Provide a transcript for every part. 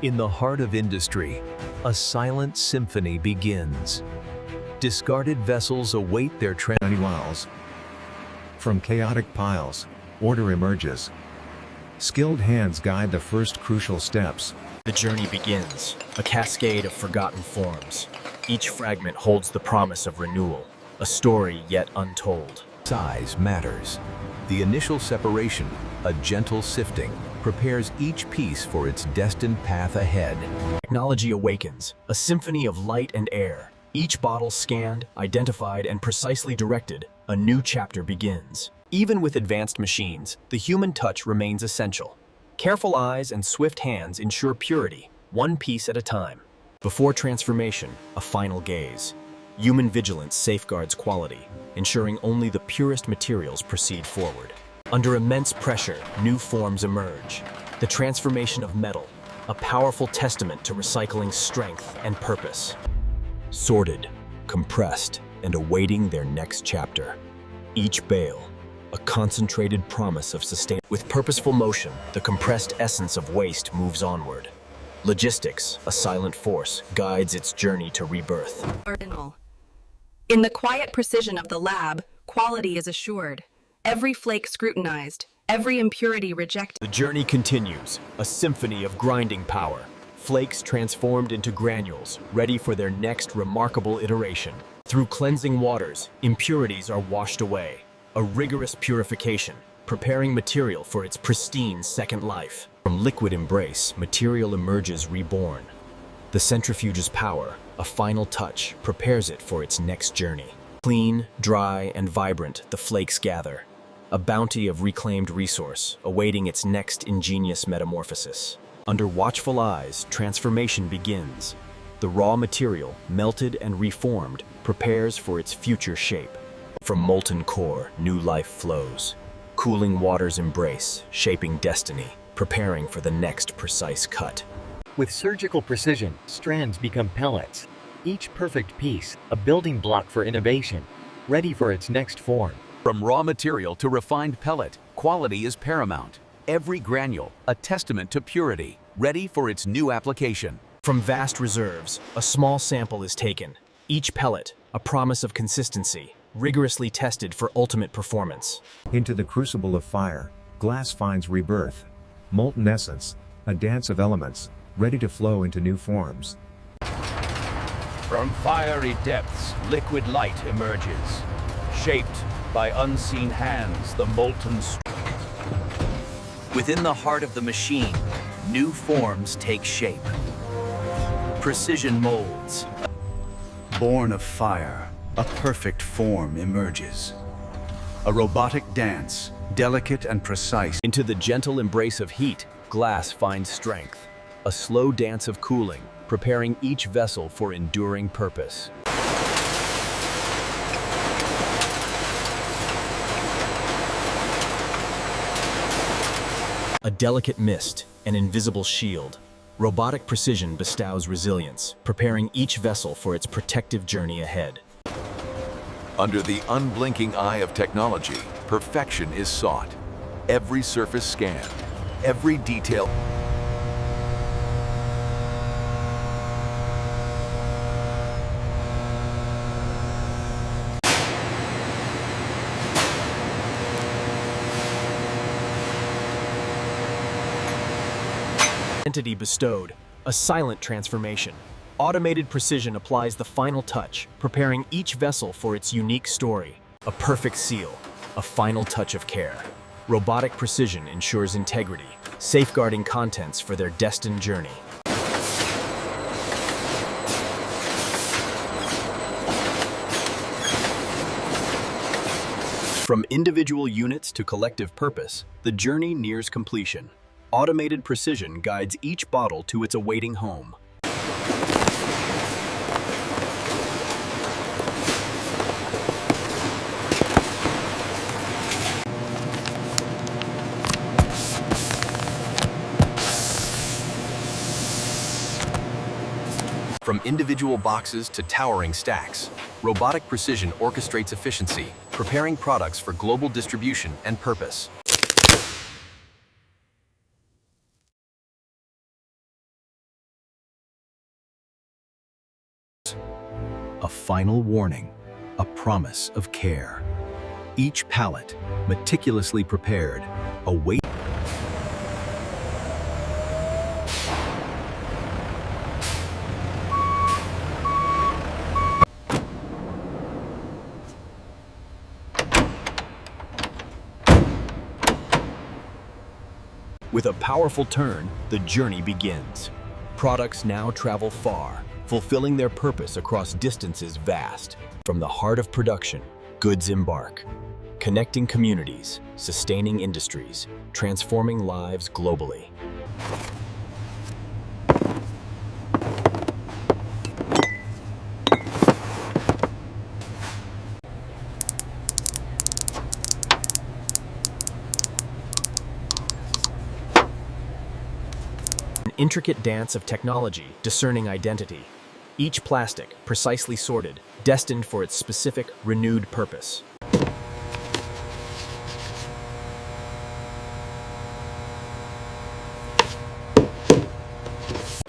In the heart of industry, a silent symphony begins. Discarded vessels await their 90 miles. From chaotic piles, order emerges. Skilled hands guide the first crucial steps. The journey begins, a cascade of forgotten forms. Each fragment holds the promise of renewal, a story yet untold. Size matters. The initial separation, a gentle sifting, prepares each piece for its destined path ahead. Technology awakens, a symphony of light and air. Each bottle scanned, identified, and precisely directed, a new chapter begins. Even with advanced machines, the human touch remains essential. Careful eyes and swift hands ensure purity, one piece at a time. Before transformation, a final gaze. Human vigilance safeguards quality, ensuring only the purest materials proceed forward. Under immense pressure, new forms emerge. The transformation of metal, a powerful testament to recycling's strength and purpose. Sorted, compressed, and awaiting their next chapter. Each bale, a concentrated promise of sustain. With purposeful motion, the compressed essence of waste moves onward. Logistics, a silent force, guides its journey to rebirth. Cardinal. In the quiet precision of the lab, quality is assured. Every flake scrutinized, every impurity rejected. The journey continues, a symphony of grinding power. Flakes transformed into granules, ready for their next remarkable iteration. Through cleansing waters, impurities are washed away. A rigorous purification, preparing material for its pristine second life. From liquid embrace, material emerges reborn. The centrifuge's power, a final touch, prepares it for its next journey. Clean, dry, and vibrant, the flakes gather. A bounty of reclaimed resource, awaiting its next ingenious metamorphosis. Under watchful eyes, transformation begins. The raw material, melted and reformed, prepares for its future shape. From molten core, new life flows. Cooling waters embrace, shaping destiny, preparing for the next precise cut. With surgical precision, strands become pellets. Each perfect piece, a building block for innovation, ready for its next form. From raw material to refined pellet, quality is paramount. Every granule, a testament to purity, ready for its new application. From vast reserves, a small sample is taken. Each pellet, a promise of consistency, rigorously tested for ultimate performance. Into the crucible of fire, glass finds rebirth. Molten essence, a dance of elements, ready to flow into new forms. From fiery depths, liquid light emerges. Shaped by unseen hands, the molten Within the heart of the machine, new forms take shape. Precision molds. Born of fire, a perfect form emerges. A robotic dance, delicate and precise. Into the gentle embrace of heat, glass finds strength. A slow dance of cooling, preparing each vessel for enduring purpose. A delicate mist, an invisible shield. Robotic precision bestows resilience, preparing each vessel for its protective journey ahead. Under the unblinking eye of technology, perfection is sought. Every surface scanned, every detail. Identity bestowed, a silent transformation. Automated precision applies the final touch, preparing each vessel for its unique story. A perfect seal, a final touch of care. Robotic precision ensures integrity, safeguarding contents for their destined journey. From individual units to collective purpose, the journey nears completion. Automated precision guides each bottle to its awaiting home. From individual boxes to towering stacks, robotic precision orchestrates efficiency, preparing products for global distribution and purpose. a final warning, a promise of care. Each pallet, meticulously prepared, awaits. With a powerful turn, the journey begins. Products now travel far, fulfilling their purpose across distances vast. From the heart of production, goods embark, connecting communities, sustaining industries, transforming lives globally. An intricate dance of technology, discerning identity. Each plastic, precisely sorted, destined for its specific, renewed purpose.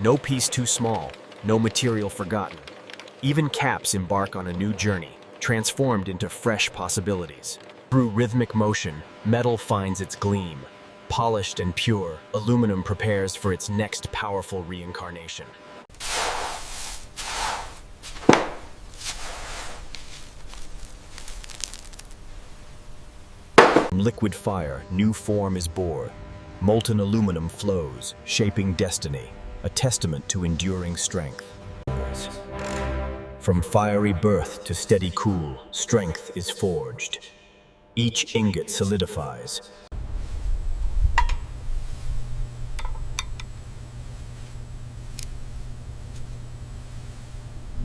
No piece too small, no material forgotten. Even caps embark on a new journey, transformed into fresh possibilities. Through rhythmic motion, metal finds its gleam. Polished and pure, aluminum prepares for its next powerful reincarnation. From liquid fire, new form is born. Molten aluminum flows, shaping destiny, a testament to enduring strength. From fiery birth to steady cool, strength is forged. Each ingot solidifies.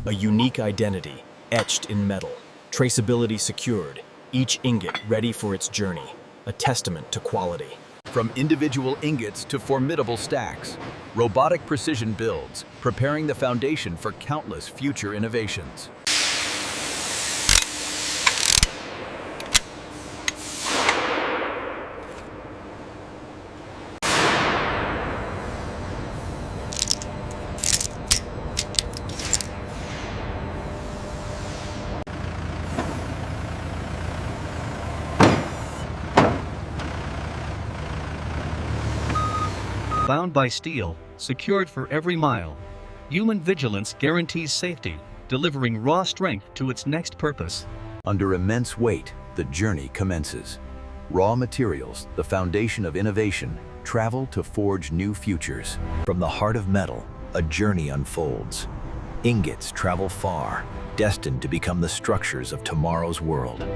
A unique identity, etched in metal, traceability secured, each ingot ready for its journey, a testament to quality. From individual ingots to formidable stacks, robotic precision builds, preparing the foundation for countless future innovations. Bound by steel, secured for every mile. Human vigilance guarantees safety, delivering raw strength to its next purpose. Under immense weight, the journey commences. Raw materials, the foundation of innovation, travel to forge new futures. From the heart of metal, a journey unfolds. Ingots travel far, destined to become the structures of tomorrow's world.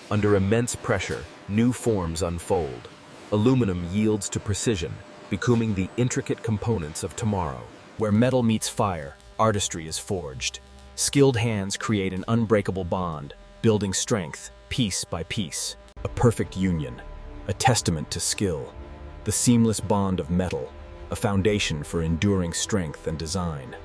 Under immense pressure, new forms unfold. Aluminum yields to precision, becoming the intricate components of tomorrow. Where metal meets fire, artistry is forged. Skilled hands create an unbreakable bond, building strength, piece by piece. A perfect union, a testament to skill. The seamless bond of metal, a foundation for enduring strength and design.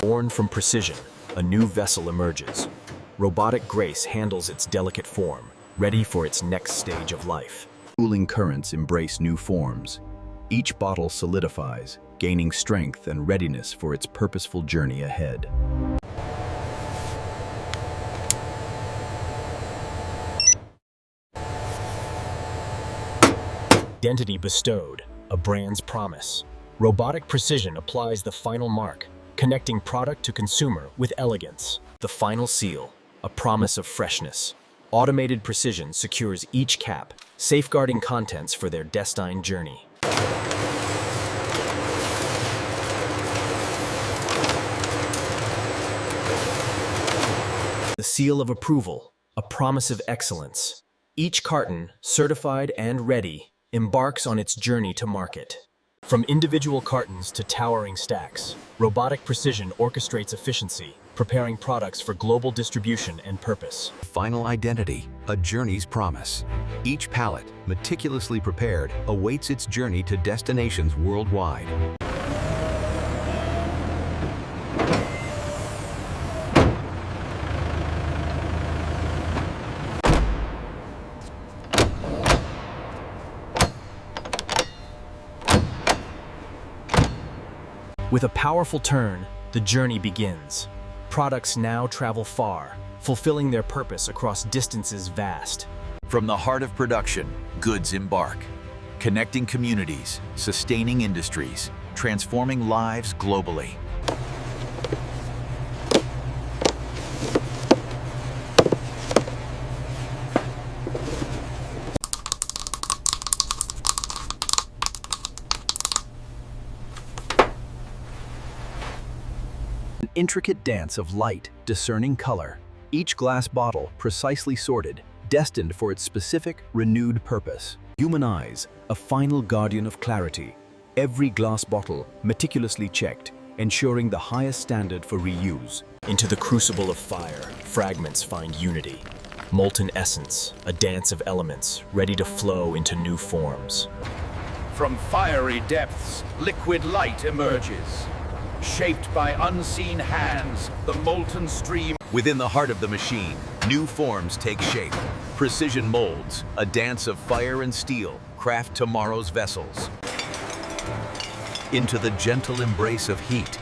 Born from precision, a new vessel emerges. Robotic grace handles its delicate form, ready for its next stage of life. Cooling currents embrace new forms. Each bottle solidifies, gaining strength and readiness for its purposeful journey ahead. Identity bestowed, a brand's promise. Robotic precision applies the final mark, connecting product to consumer with elegance. The final seal, a promise of freshness. Automated precision secures each cap, safeguarding contents for their destined journey. The seal of approval, a promise of excellence. Each carton, certified and ready, embarks on its journey to market. From individual cartons to towering stacks, robotic precision orchestrates efficiency, preparing products for global distribution and purpose. Final identity, a journey's promise. Each pallet, meticulously prepared, awaits its journey to destinations worldwide. With a powerful turn, the journey begins. Products now travel far, fulfilling their purpose across distances vast. From the heart of production, goods embark. Connecting communities, sustaining industries, transforming lives globally. An intricate dance of light, discerning color. Each glass bottle precisely sorted, destined for its specific, renewed purpose. Human eyes, a final guardian of clarity. Every glass bottle meticulously checked, ensuring the highest standard for reuse. Into the crucible of fire, fragments find unity. Molten essence, a dance of elements, ready to flow into new forms. From fiery depths, liquid light emerges. Shaped by unseen hands, the molten stream. Within the heart of the machine, new forms take shape. Precision molds, a dance of fire and steel, craft tomorrow's vessels. Into the gentle embrace of heat,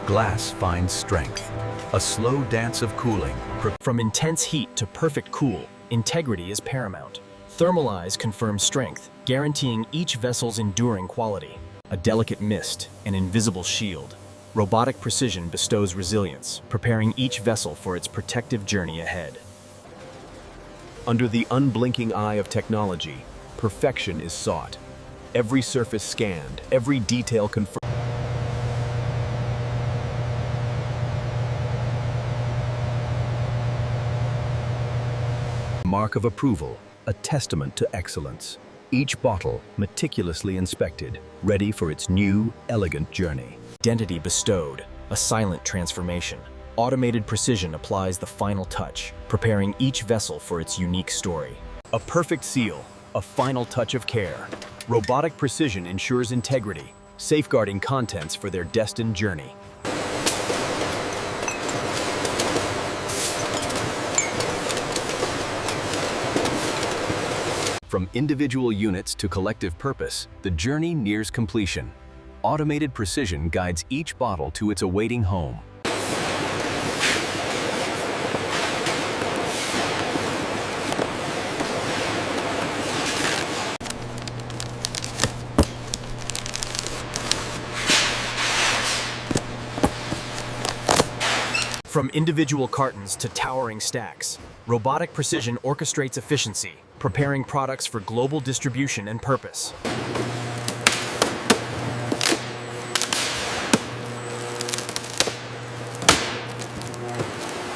glass finds strength. A slow dance of cooling. From intense heat to perfect cool, integrity is paramount. Thermalize confirms strength, guaranteeing each vessel's enduring quality. A delicate mist, an invisible shield. Robotic precision bestows resilience, preparing each vessel for its protective journey ahead. Under the unblinking eye of technology, perfection is sought. Every surface scanned, every detail confirmed. Mark of approval, a testament to excellence. Each bottle meticulously inspected, ready for its new, elegant journey. Identity bestowed, a silent transformation. Automated precision applies the final touch, preparing each vessel for its unique story. A perfect seal, a final touch of care. Robotic precision ensures integrity, safeguarding contents for their destined journey. From individual units to collective purpose, the journey nears completion. Automated precision guides each bottle to its awaiting home. From individual cartons to towering stacks, robotic precision orchestrates efficiency, preparing products for global distribution and purpose.